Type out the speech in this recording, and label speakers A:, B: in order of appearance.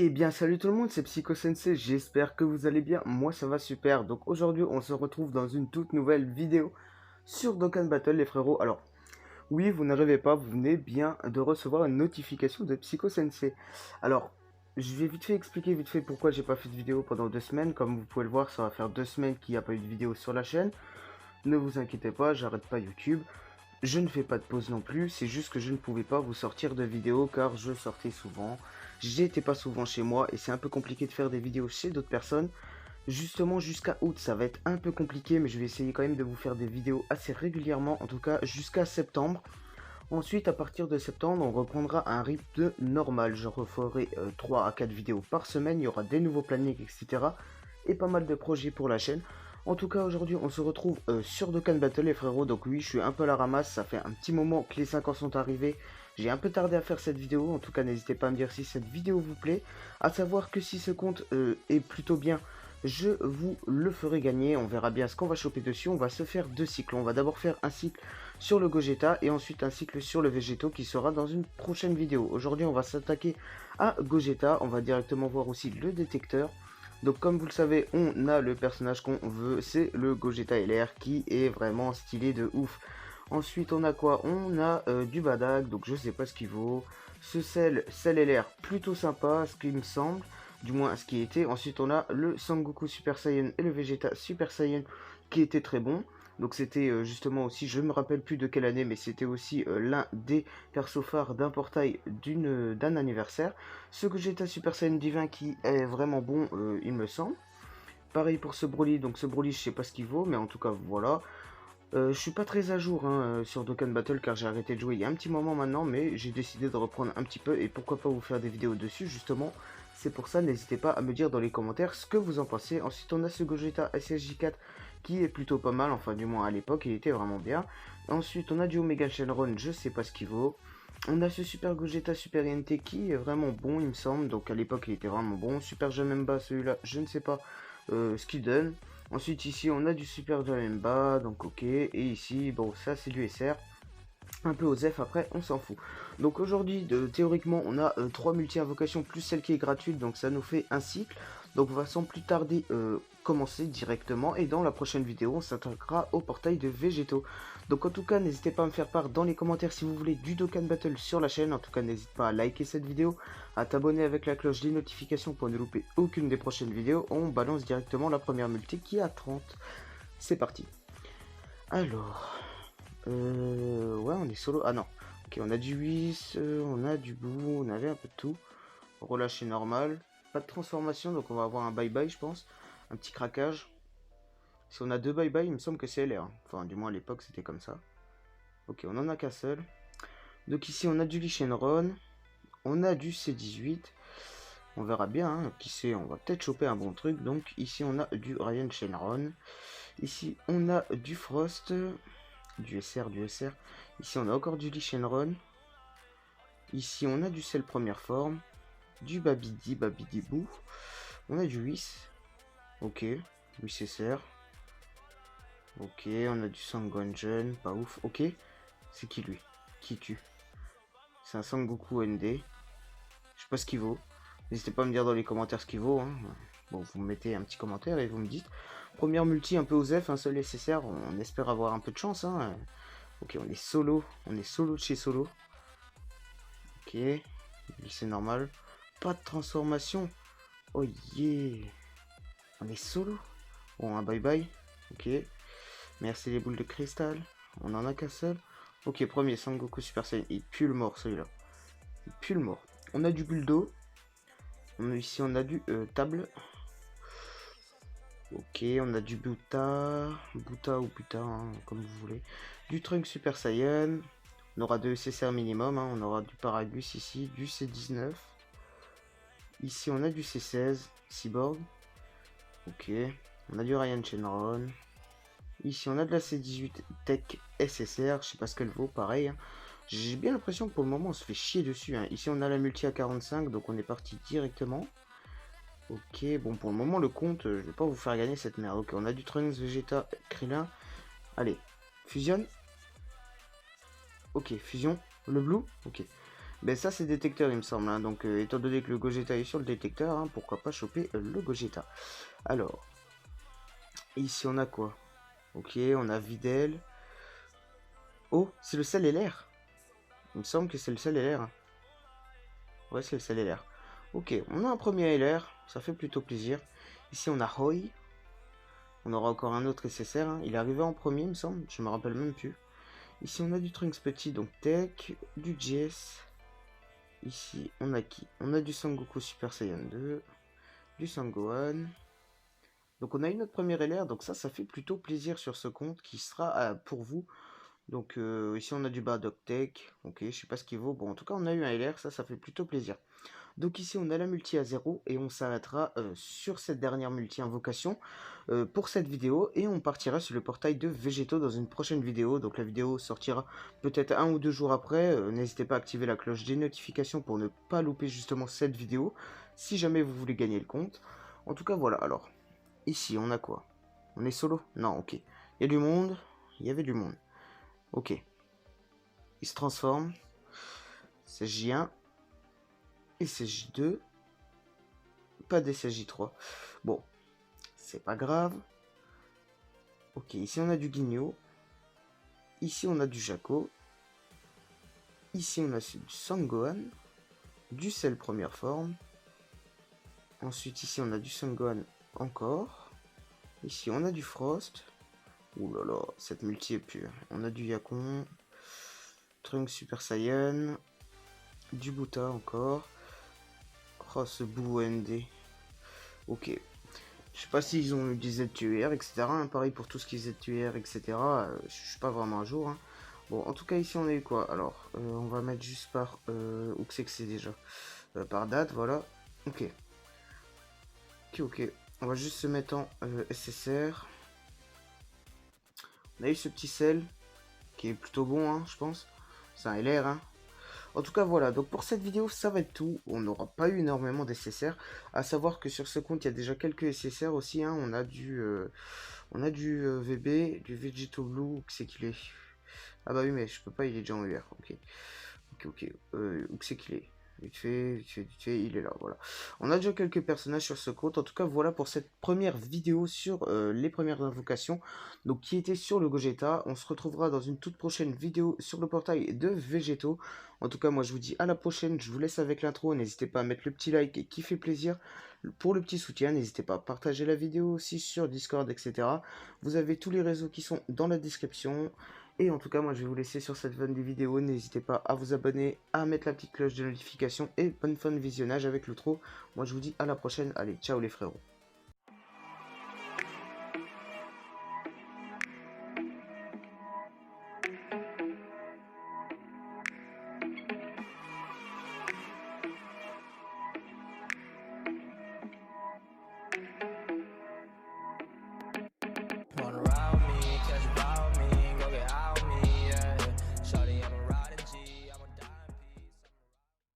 A: Eh bien salut tout le monde, c'est Psycho Sensei, j'espère que vous allez bien, moi ça va super. Donc aujourd'hui on se retrouve dans une toute nouvelle vidéo sur Dokkan Battle les frérots. Alors oui, vous ne rêvez pas, vous venez bien de recevoir une notification de Psycho Sensei. Alors je vais vite fait expliquer vite fait pourquoi j'ai pas fait de vidéo pendant 2 semaines. Comme vous pouvez le voir, ça va faire 2 semaines qu'il n'y a pas eu de vidéo sur la chaîne. Ne vous inquiétez pas, j'arrête pas YouTube. Je ne fais pas de pause non plus, c'est juste que je ne pouvais pas vous sortir de vidéos car je sortais souvent. J'étais pas souvent chez moi et c'est un peu compliqué de faire des vidéos chez d'autres personnes. Justement jusqu'à août ça va être un peu compliqué mais je vais essayer quand même de vous faire des vidéos assez régulièrement, en tout cas jusqu'à septembre. Ensuite à partir de septembre on reprendra un rythme normal, je referai 3 à 4 vidéos par semaine, il y aura des nouveaux plannings etc. Et pas mal de projets pour la chaîne. En tout cas aujourd'hui on se retrouve sur Dokkan Battle les frérots, donc oui je suis un peu à la ramasse, ça fait un petit moment que les 5 ans sont arrivés. J'ai un peu tardé à faire cette vidéo, en tout cas n'hésitez pas à me dire si cette vidéo vous plaît. À savoir que si ce compte est plutôt bien, je vous le ferai gagner, on verra bien ce qu'on va choper dessus. On va se faire 2 cycles, on va d'abord faire un cycle sur le Gogeta et ensuite un cycle sur le Végéto qui sera dans une prochaine vidéo. Aujourd'hui on va s'attaquer à Gogeta, on va directement voir aussi le détecteur. Donc comme vous le savez, on a le personnage qu'on veut, c'est le Gogeta LR qui est vraiment stylé de ouf. Ensuite on a quoi? On a du Badak, donc je sais pas ce qu'il vaut. Ce sel LR plutôt sympa, ce qui me semble, du moins ce qui était. Ensuite on a le Sangoku Super Saiyan et le Vegeta Super Saiyan qui était très bon. Donc c'était justement aussi, je me rappelle plus de quelle année, mais c'était aussi l'un des persos phares d'un portail d'un anniversaire. Ce Gogeta Super Saiyan Divin qui est vraiment bon, il me semble. Pareil pour ce Broly, donc ce Broly je sais pas ce qu'il vaut, mais en tout cas voilà. Je suis pas très à jour hein, sur Dokkan Battle car j'ai arrêté de jouer il y a un petit moment maintenant, mais j'ai décidé de reprendre un petit peu et pourquoi pas vous faire des vidéos dessus justement. C'est pour ça, n'hésitez pas à me dire dans les commentaires ce que vous en pensez. Ensuite on a ce Gogeta SSJ4 qui est plutôt pas mal, enfin du moins à l'époque il était vraiment bien. Ensuite on a du Omega Shenron, je sais pas ce qu'il vaut. On a ce Super Gogeta Super INT qui est vraiment bon il me semble, donc à l'époque il était vraiment bon. Super Janemba celui-là je ne sais pas ce qu'il donne. Ensuite ici on a du Super Janemba, donc ok, et ici bon ça c'est du SR, un peu OZEF après on s'en fout. Donc aujourd'hui théoriquement on a 3 multi-invocations plus celle qui est gratuite, donc ça nous fait un cycle. Donc on va sans plus tarder commencer directement et dans la prochaine vidéo on s'attaquera au portail de Végéto. Donc en tout cas n'hésitez pas à me faire part dans les commentaires si vous voulez du Dokkan Battle sur la chaîne. En tout cas n'hésite pas à liker cette vidéo, à t'abonner avec la cloche des notifications pour ne louper aucune des prochaines vidéos. On balance directement la première multi qui est à 30. C'est parti. Alors, ouais on est solo, ah non. Ok on a du Whis, on a du Boo, on avait un peu de tout. Relâché normal, pas de transformation donc on va avoir un bye bye je pense. Un petit craquage. Si on a 2 bye bye il me semble que c'est LR, enfin du moins à l'époque c'était comme ça. Ok on en a qu'un seul. Donc ici on a du Lee Shenron, on a du C18. On verra bien, hein, qui sait, on va peut-être choper un bon truc. Donc ici on a du Ryan Shenron. Ici on a du Frost, du SR, du SR. Ici on a encore du Lee Shenron. Ici on a du Cell première forme. Du Babidi, Babidi Boo. On a du Whis. Ok, Whis SR. Ok, on a du Sangonjun, pas ouf. Ok, c'est qui lui? Qui tue? C'est un Sangoku ND. Je sais pas ce qu'il vaut. N'hésitez pas à me dire dans les commentaires ce qu'il vaut. Hein. Bon, vous me mettez un petit commentaire et vous me dites. Première multi un peu OZEF, un seul nécessaire. On espère avoir un peu de chance. Hein. Ok, on est solo. On est solo de chez solo. Ok, c'est normal. Pas de transformation. Oh yeah. On est solo. Bon, un bye bye. Ok. Merci les boules de cristal. On en a qu'un seul. Ok, premier Sangoku Super Saiyan. Il pue le mort celui-là. Il pue le mort. On a du Buldo. Ici on a du table. Ok, on a du Buta. Buta ou Buta, hein, comme vous voulez. Du Trunk Super Saiyan. On aura 2 CCR minimum. Hein. On aura du Paragus ici. Du C19. Ici on a du C16. Cyborg. Ok. On a du Ryan Shenron. Ici on a de la C18 Tech SSR. Je sais pas ce qu'elle vaut. Pareil. Hein. J'ai bien l'impression que pour le moment on se fait chier dessus. Hein. Ici on a la multi à 45. Donc on est parti directement. Ok, bon pour le moment le compte, je vais pas vous faire gagner cette merde. Ok, on a du Trunks, Vegeta, Krillin. Allez, fusionne. Ok, fusion. Le blue. Ok. Ben ça c'est détecteur il me semble, hein. Donc étant donné que le Gogeta est sur le détecteur, hein, pourquoi pas choper le Gogeta. Alors, ici on a quoi? Ok, on a Videl. Oh, c'est le sel et l'air. Il me semble que c'est le sel et l'air. Ouais, c'est le sel et l'air. Ok, on a un premier LR, ça fait plutôt plaisir. Ici on a Roy. On aura encore un autre SSR, hein. Il est arrivé en premier il me semble, je me rappelle même plus. Ici on a du Trunks petit, donc Tech, du Jess. Ici on a qui? On a du Sangoku Super Saiyan 2, du Sangohan. Donc on a eu notre première LR, donc ça fait plutôt plaisir sur ce compte qui sera pour vous. Donc ici on a du Bardock Tech, ok, je sais pas ce qu'il vaut. Bon en tout cas on a eu un LR, ça fait plutôt plaisir. Donc ici on a la multi à 0 et on s'arrêtera sur cette dernière multi invocation pour cette vidéo et on partira sur le portail de Végétaux dans une prochaine vidéo. Donc la vidéo sortira peut-être 1 ou 2 jours après. N'hésitez pas à activer la cloche des notifications pour ne pas louper justement cette vidéo si jamais vous voulez gagner le compte. En tout cas voilà, alors ici on a quoi? On est solo? Non, ok. Il y a du monde, il y avait du monde. Ok. Il se transforme. C'est J1 et c'est J2. Pas d'SSJ3. Bon, c'est pas grave. Ok, ici on a du Guignol. Ici on a du Jaco. Ici on a du Sangohan. Du Cell première forme. Ensuite ici on a du Sangohan encore. Ici on a du Frost. Ouh là là, cette multi est pure. On a du Yakon. Trunks Super Saiyan. Du Buta encore. Oh ce Boo ND. Ok. Je sais pas s'ils ont eu des ZTUR, etc. Hein, pareil pour tout ce qui est ZTUR, etc. Je suis pas vraiment à jour. Hein. Bon, en tout cas, ici, on a eu quoi? Alors, on va mettre juste par... où que c'est déjà? Par date, voilà. Ok. Ok, ok. On va juste se mettre en SSR. On a eu ce petit sel, qui est plutôt bon, hein, je pense. C'est un LR, hein. En tout cas, voilà. Donc, pour cette vidéo, ça va être tout. On n'aura pas eu énormément d'SSR. À savoir que sur ce compte, il y a déjà quelques SSR aussi, hein. On a du... VB, du Vegeto Blue, où c'est qu'il est? Ah bah oui, mais je peux pas, il est déjà en UR. Ok, ok, ok. Où c'est qu'il est? Vite fait, vite fait, vite fait, il est là, voilà. On a déjà quelques personnages sur ce compte. En tout cas, voilà pour cette première vidéo sur les premières invocations. Donc, qui était sur le Gogeta. On se retrouvera dans une toute prochaine vidéo sur le portail de Végétaux. En tout cas, moi, je vous dis à la prochaine. Je vous laisse avec l'intro. N'hésitez pas à mettre le petit like qui fait plaisir. Pour le petit soutien, n'hésitez pas à partager la vidéo aussi sur Discord, etc. Vous avez tous les réseaux qui sont dans la description. Et en tout cas, moi je vais vous laisser sur cette bonne vidéo. N'hésitez pas à vous abonner, à mettre la petite cloche de notification et bonne fin de visionnage avec l'outro. Moi je vous dis à la prochaine. Allez, ciao les frérots.